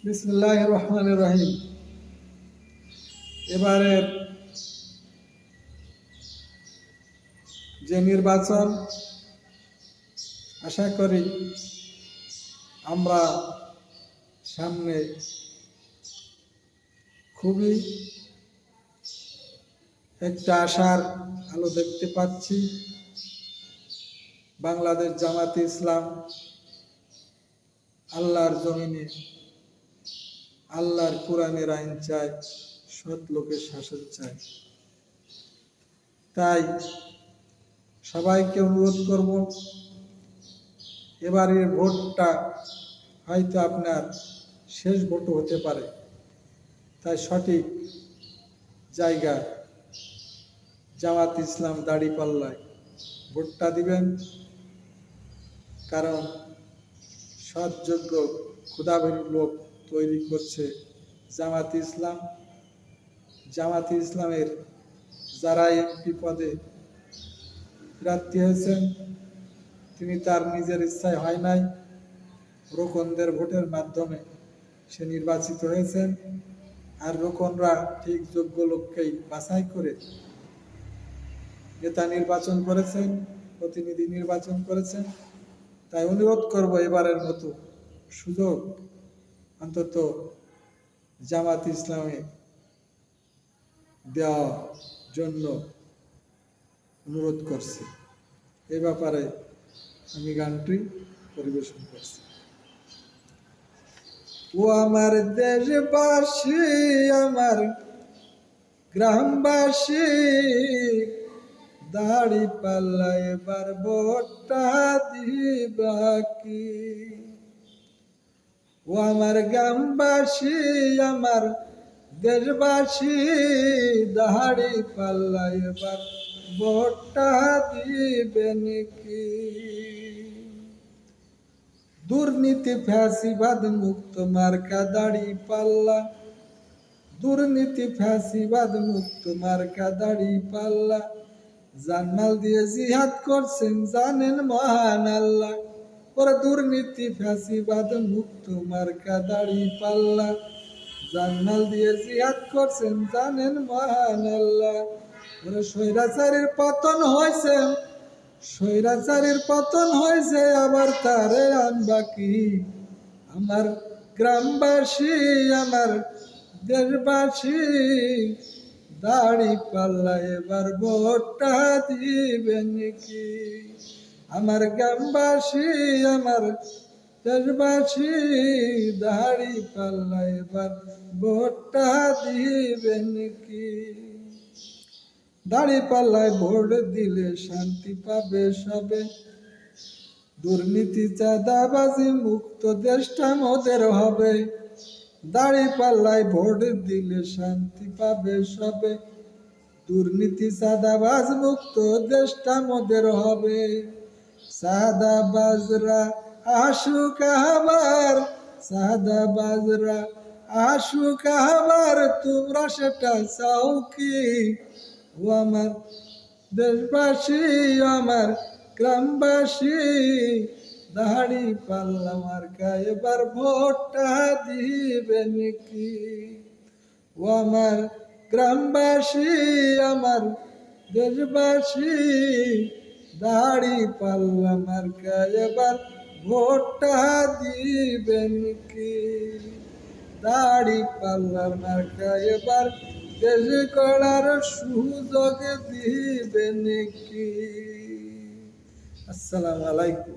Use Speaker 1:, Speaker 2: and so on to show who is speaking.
Speaker 1: বিসমিল্লাহির রহমানির রহিম। এবারের যে নির্বাচন, আশা করি আমরা সামনে খুবই একটা আশার আলো দেখতে পাচ্ছি। বাংলাদেশ জামাতে ইসলাম আল্লাহর জমিনে আল্লাহর কোরআনের আইন চায়, সৎ লোকের শাসন চায়। তাই সবাইকে অনুরোধ করব, এবারের ভোটটা হয়তো আপনার শেষ ভোটও হতে পারে। তাই সঠিক জায়গায় জামাত ইসলাম দাঁড়িপাল্লায় ভোটটা দিবেন। কারণ সৎযোগ্য ক্ষুধাভীরু লোক তৈরি করছে জামাত ইসলাম। জামাত ইসলামের যারা এমপি পদে প্রার্থী হয়েছেন, তিনি তার নিজের ইচ্ছায় হয় নাই, রোকনদের ভোটের মাধ্যমে সে নির্বাচিত হয়েছেন। আর রোকনরা ঠিক যোগ্য লোককেই বাছাই করে নেতা নির্বাচন করেছেন, প্রতিনিধি নির্বাচন করেছেন। তাই অনুরোধ করব, এবারের মতো সুযোগ অন্তত জামাত ইসলামে দেওয়ার জন্য অনুরোধ করছি। এই ব্যাপারে আমি গানটি পরিবেশন করছি। ও আমার দেশবাসী, আমার গ্রামবাসী, দাড়ি পাল্লা এবার ভোটটা দিবা কি? ও আমার গ্রামবাসী, আমার দেশবাসী, দাড়ি পাল্লা এবার ভোটটা দিবেন কি? দুর্নীতি ফ্যাসিবাদ মুক্ত মার্কা দাড়ি পাল্লা, দুর্নীতি ফ্যাসিবাদ মুক্ত মার্কা দাড়ি পাল্লা। জানমাল দিয়ে জিহাদ করছেন জানেন মহান আল্লাহ। ওরা দুর্নীতি ফ্যাসিবাদ মুক্ত মার্কা দাড়ি পাল্লা, জানমাল দিয়ে জিহাদ করছেন জানেন মহান আল্লাহ। ওরা স্বৈরাচারের পতন হয়েছে, স্বৈরাচারের পতন হয়েছে, আবার তারে আনবা কি? আমার গ্রামবাসী, আমার দেশবাসী, দাড়ি পাল্লা এবার ভোটটা দিবেন কি? আমার গ্রামবাসী, আমার দেশবাসী, দাড়ি পাল্লা এবার ভোটটা দিবেন কি? দাড়ি পাল্লায় ভোট দিলে শান্তি পাবে সবে, দুর্নীতি চাঁদাবাজি মুক্ত দেশটা মোদের হবে। দাড়ি পাল্লায় ভোট দিলে শান্তি পাবে সবে, দুর্নীতি চাঁদাবাজ মুক্ত দেশটা মোদের হবে। চাঁদাবাজরা আসুক আবার, চাঁদাবাজরা আসুক আবার, তোমরা সেটা চাও কি? ও আমার দেশবাসী, আমার গ্রামবাসী, দাড়ি পাল্লা মার্কা এবার ভোটটা দিবেন কি? ও আমার গ্রামবাসী, আমার দেশবাসী, দাড়ি পাল্লা মার্কা এবার ভোটটা দিবেন কি? দাড়ি পাল্লার মার্কা এবার দেশ গড়ার সুযোগ দিবেন কি? আসসালামু আলাইকুম।